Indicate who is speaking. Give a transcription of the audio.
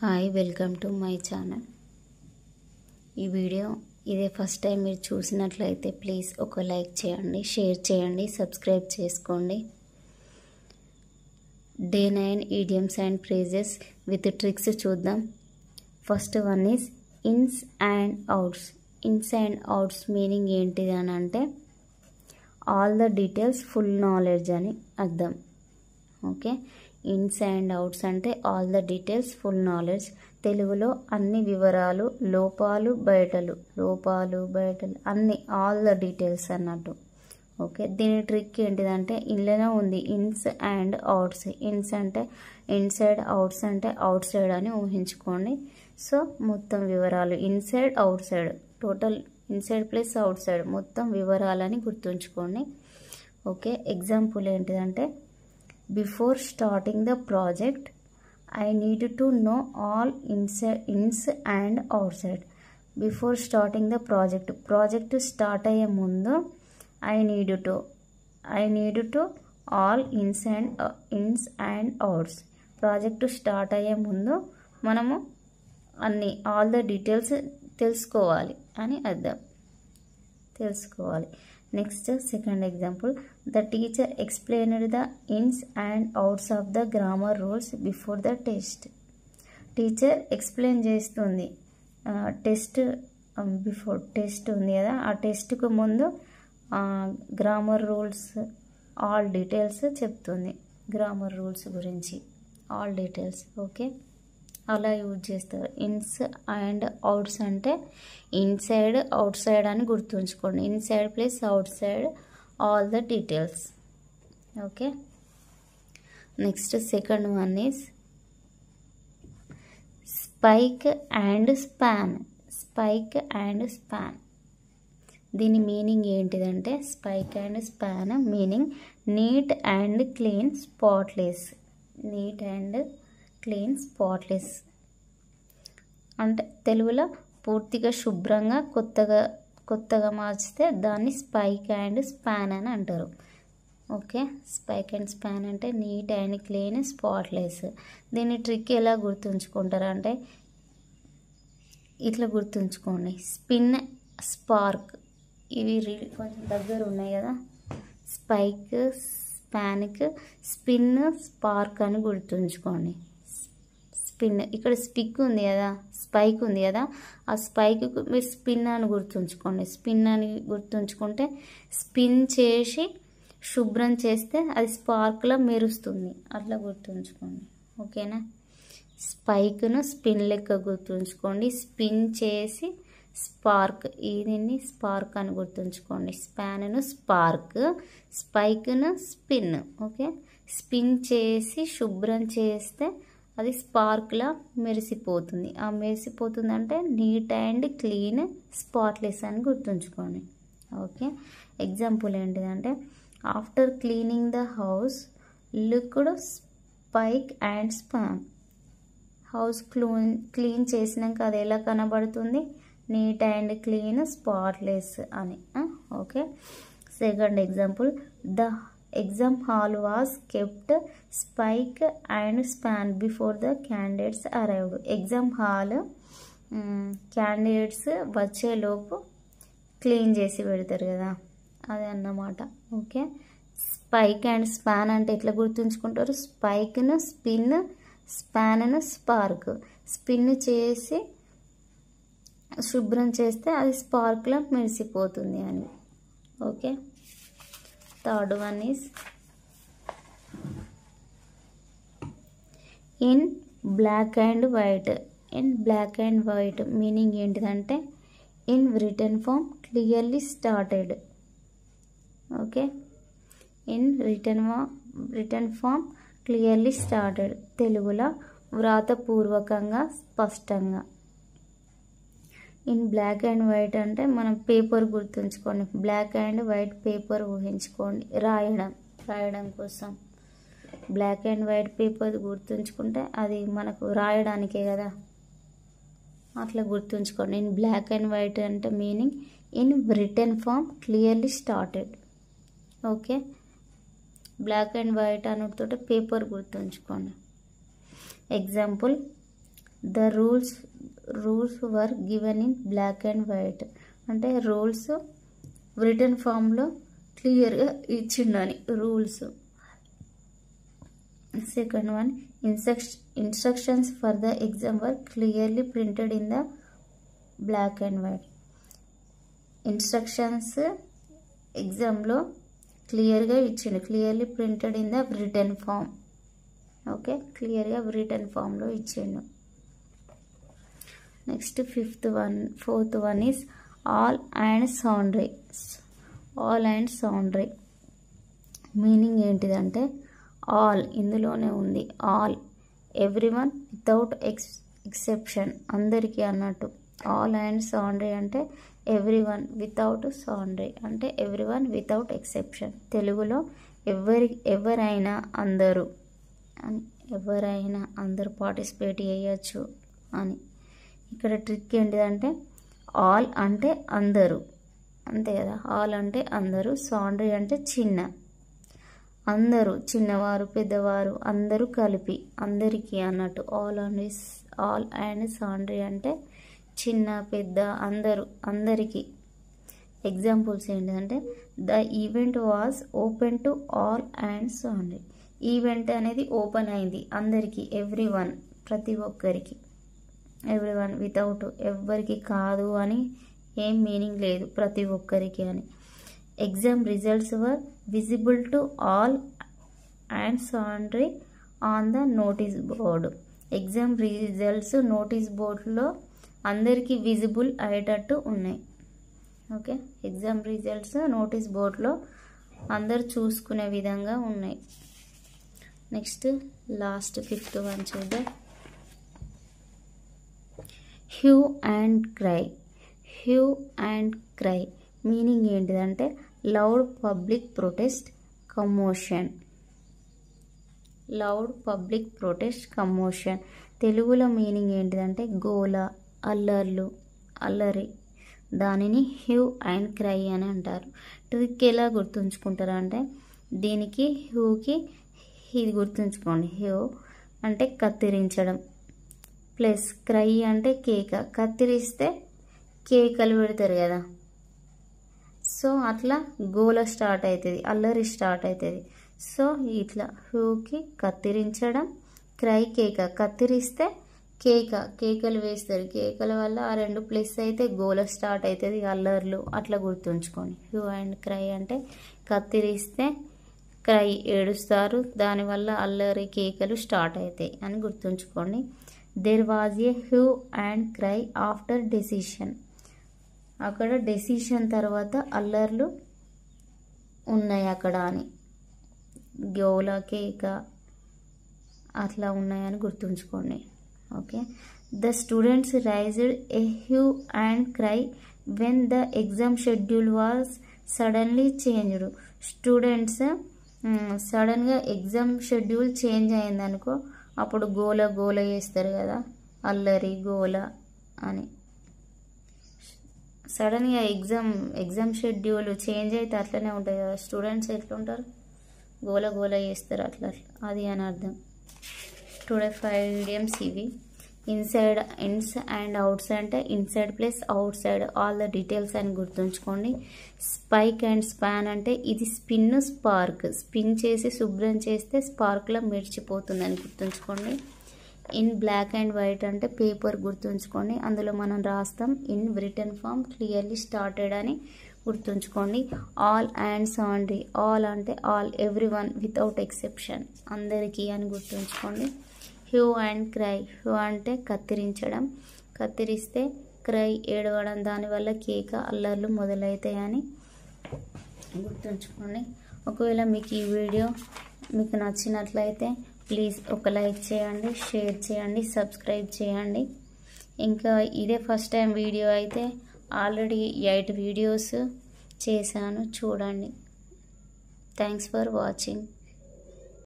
Speaker 1: Hi welcome to my channel. ఈ video ఇదే first time మీరు చూసినట్లయితే ప్లీజ్ ఒక లైక్ చేయండి, షేర్ చేయండి, సబ్స్క్రైబ్ చేసుకోండి. Day 9 idioms and phrases with tricks చూద్దాం. First one is ins and outs. Ins and outs meaning ఏంటిది అని అంటే all the details, full knowledge అని అర్థం. ఓకే, ఇన్స్ అండ్ అవుట్స్ అంటే all the details, full knowledge. తెలుగులో అన్ని వివరాలు, లోపాలు బయటలు అన్ని, ఆల్ ద డీటెయిల్స్ అన్నట్టు. ఓకే, దీని ట్రిక్ ఏంటిదంటే ఇందులోనే ఉంది, ఇన్స్ అండ్ అవుట్స్. ఇన్స్ అంటే ఇన్సైడ్, అవుట్స్ అంటే అవుట్ సైడ్ అని ఊహించుకోండి. సో మొత్తం వివరాలు inside, out side, total inside plus out side మొత్తం వివరాలని గుర్తుంచుకోండి. ఓకే, ఎగ్జాంపుల్ ఏంటిదంటే before starting the project I need to know all ఇన్స్ and out side. Before starting the project start అయ్యే ముందు ఐ నీడ్ టు ఆల్ ఇన్స్ and outs. Project start అయ్యే ముందు మనము అన్ని, ఆల్ ద డీటెయిల్స్ తెలుసుకోవాలి అని అర్థం, తెలుసుకోవాలి. Next second example, the teacher explained the ఇన్స్ and outs of the grammar rules before the test. Teacher explain చేస్తుంది టెస్ట్ బిఫోర్, టెస్ట్ ఉంది కదా, ఆ టెస్ట్కు ముందు గ్రామర్ రూల్స్ ఆల్ డీటెయిల్స్ చెప్తుంది. గ్రామర్ రూల్స్ గురించి ఆల్ డీటెయిల్స్. ఓకే, అలా యూజ్ చేస్తారు. ఇన్స్ అండ్ అవుట్స్ అంటే ఇన్సైడ్, అవుట్ సైడ్ అని గుర్తుంచుకోండి. Inside plus out side, all the details. Okay, next second one is spike and span. Spike and span దీని meaning ఏంటిదంటే spick and span meaning neat and clean, spotless. Neat and clean, spotless అంటే తెలుగులో పూర్తిగా శుభ్రంగా కొత్తగా మార్చితే దాన్ని spike and span అని అంటారు. ఓకే, స్పైక్ అండ్ స్పాన్ అంటే నీట్ అండ్ క్లీన్, స్పాట్లెస్. దీన్ని ట్రిక్ ఎలా గుర్తుంచుకుంటారు అంటే ఇట్లా గుర్తుంచుకోండి, స్పిన్, స్పార్క్, ఇవి కొంచెం దగ్గర ఉన్నాయి కదా. స్పైక్, స్పాన్క్, స్పిన్, స్పార్క్ అని గుర్తుంచుకోండి. స్పిన్, ఇక్కడ స్టిక్ ఉంది కదా, స్పైక్ ఉంది కదా, ఆ స్పైక్కు మీరు స్పిన్ అని గుర్తుంచుకోండి. స్పిన్ అని గుర్తుంచుకుంటే స్పిన్ చేసి శుభ్రం చేస్తే అది స్పార్క్లో మెరుస్తుంది, అట్లా గుర్తుంచుకోండి. ఓకేనా, స్పైక్ను స్పిన్ లెక్క గుర్తుంచుకోండి, స్పిన్ చేసి స్పార్క్, దీన్ని స్పార్క్ అని గుర్తుంచుకోండి. స్పాన్ను స్పార్క్, స్పైక్ను స్పిన్. ఓకే, స్పిన్ చేసి శుభ్రం చేస్తే అది స్పార్క్లా మెరిసిపోతుంది. ఆ మెరిసిపోతుంది అంటే నీట్ అండ్ క్లీన్, స్పాట్లెస్ అని గుర్తుంచుకోండి. ఓకే, ఎగ్జాంపుల్ ఏంటిదంటే after cleaning the house looked spike and span. House clean చేసినాక అది ఎలా కనబడుతుంది, నీట్ అండ్ క్లీన్, స్పాట్లెస్ అని. Okay, second example, the exam hall was kept spike and span before the candidates arrived. Exam hall candidates వచ్చేలోపు clean చేసి పెడతారు కదా, అదే అన్నమాట. ఓకే, స్పైక్ అండ్ స్పాన్ అంటే ఎట్లా గుర్తుంచుకుంటారు, స్పైక్ను స్పిన్, స్పాన్ను స్పార్క్. స్పిన్ చేసి శుభ్రం చేస్తే అది స్పార్క్లో మెరిసిపోతుంది అని. Okay, third one is in black and white. In black and white meaning ఏంటిదంటే in written form clearly stated. Okay, in written form clearly stated, తెలుగులో వ్రాతపూర్వకంగా, స్పష్టంగా. ఇన్ బ్లాక్ అండ్ వైట్ అంటే మనం పేపర్ గుర్తుంచుకోండి, బ్లాక్ అండ్ వైట్ పేపర్ ఊహించుకోండి, రాయడం కోసం. బ్లాక్ అండ్ వైట్ పేపర్ గుర్తుంచుకుంటే అది మనకు రాయడానికే కదా, అట్లా గుర్తుంచుకోండి. ఇన్ బ్లాక్ అండ్ వైట్ అంటే meaning in written form clearly stated. Okay, black and white అనుడితో పేపర్ గుర్తుంచుకోండి. Example, the rules were given in black and white అంటే రూల్స్ రిటర్న్ ఫామ్లో క్లియర్గా ఇచ్చిండని rules. Second one, instructions for the exam were clearly printed in the black and white. Instructions ఎగ్జామ్లో క్లియర్గా ఇచ్చిండు, clearly printed in the written form. Okay, క్లియర్గా written ఫామ్లో ఇచ్చిండు. Next fourth one is all and sundry. All and sundry meaning ఏంటిదంటే all ఇందులోనే ఉంది. All everyone without exception ఎవరికి అన్నట్టు. ఆల్ అండ్ సౌండ్రీ అంటే ఎవ్రీవన్ వితౌట్ సౌండ్రీ అంటే ఎవ్రీవన్ వితౌట్ ఎక్సెప్షన్. తెలుగులో ఎవరైనా అందరూ అని, ఎవరైనా అందరూ పార్టిసిపేట్ చేయొచ్చు అని. ఇక్కడ ట్రిక్ ఏంటిదంటే ఆల్ అంటే అందరూ అంతే కదా, ఆల్ అంటే అందరూ, సౌండ్రీ అంటే చిన్న, అందరూ చిన్నవారు పెద్దవారు అందరూ కలిపి అందరికీ అన్నట్టు. ఆల్ అండ్ సౌండ్రీ అంటే చిన్న పెద్ద అందరూ అందరికీ. ఎగ్జాంపుల్స్ ఏంటంటే the event was open to all and sundry. Event అనేది ఓపెన్ అయింది అందరికీ, ఎవ్రీవన్ ప్రతి ఒక్కరికి. ఎవ్రీవన్ వితౌట్ ఎవ్వరికి కాదు అని ఏం మీనింగ్ లేదు, ప్రతి ఒక్కరికి అని. Exam results were visible to all and sundry on the notice board. Exam results notice బోర్డులో అందరికీ విజిబుల్ అయ్యేటట్టు ఉన్నాయి. ఓకే, ఎగ్జామ్ రిజల్ట్స్ నోటీస్ బోర్డులో అందరు చూసుకునే విధంగా ఉన్నాయి. నెక్స్ట్ లాస్ట్ ఫిఫ్త్ వన్ చూద్దాం. Hue and cry. Hue and cry meaning ఏంటిదంటే loud public protest commotion. Loud public protest commotion. తెలుగులో మీనింగ్ ఏంటిదంటే గోల, అల్లర్లు, అల్లరి. దానిని హ్యూ అండ్ క్రై అని అంటారు. ట్రిక్ ఎలా గుర్తుంచుకుంటారు అంటే దీనికి హ్యూకి ఇది గుర్తుంచుకోండి. హ్యూ అంటే కత్తిరించడం, ప్లస్ క్రై అంటే కేక. కత్తిరిస్తే కేకలు పెడతారు కదా, సో అట్లా గోల స్టార్ట్ అవుతుంది, అల్లరి స్టార్ట్ అవుతుంది. సో ఇట్లా హ్యూకి కత్తిరించడం, క్రై కేక. కత్తిరిస్తే కేకలు వేస్తారు, కేకల వల్ల ఆ రెండు ప్లస్ అయితే గోల స్టార్ట్ అవుతుంది, అల్లర్లు. అట్లా గుర్తుంచుకోండి. హ్యూ అండ్ క్రై అంటే కత్తిరిస్తే క్రై ఏడుస్తారు, దానివల్ల అల్లరి కేకలు స్టార్ట్ అవుతాయి అని గుర్తుంచుకోండి. There was a hue and cry after decision. అక్కడ డెసిషన్ తర్వాత అల్లర్లు ఉన్నాయి అక్కడ అని. గోల కేక అట్లా ఉన్నాయని గుర్తుంచుకోండి. Okay, the students raised a hue and cry when the exam schedule was suddenly changed. Students సడన్గా ఎగ్జామ్ షెడ్యూల్ చేంజ్ అయిందనుకో అప్పుడు గోల చేస్తారు కదా, అల్లరి గోల అని. సడన్గా ఎగ్జామ్ షెడ్యూల్ చేంజ్ అయితే అట్లనే ఉంటుంది కదా, స్టూడెంట్స్ ఎట్లుంటారు గోల చేస్తారు అట్లా, అది అని అర్థం. టుడే 5 idioms ఇవి. ఇన్సైడ్, ఇన్స్ అండ్ అవుట్స్ అంటే inside plus out side, all the details అని గుర్తుంచుకోండి. స్పైక్ అండ్ స్పాన్ అంటే ఇది స్పిన్ స్పార్క్, స్పిన్ చేసి శుభ్రం చేస్తే స్పార్క్లో మెరిచిపోతుందని గుర్తుంచుకోండి. ఇన్ బ్లాక్ అండ్ వైట్ అంటే పేపర్ గుర్తుంచుకోండి, అందులో మనం రాస్తాం. In written form clearly started అని గుర్తుంచుకోండి. ఆల్ అండ్ సౌండ్రీ, ఆల్ అంటే ఆల్, ఎవ్రీవన్ వితౌట్ ఎక్సెప్షన్ అందరికీ అని గుర్తుంచుకోండి. హ్యూ అండ్ క్రై, హ్యూ అంటే కత్తిరించడం, కత్తిరిస్తే క్రై ఏడవడం, దానివల్ల కేక అల్లర్లు మొదలవుతాయని గుర్తుంచుకోండి. ఒకవేళ మీకు ఈ వీడియో మీకు నచ్చినట్లయితే ప్లీజ్ ఒక లైక్ చేయండి, షేర్ చేయండి, సబ్స్క్రైబ్ చేయండి. ఇంకా ఇదే ఫస్ట్ టైం వీడియో అయితే ఆల్రెడీ 8 వీడియోస్ చేశాను, చూడండి. Thanks for watching.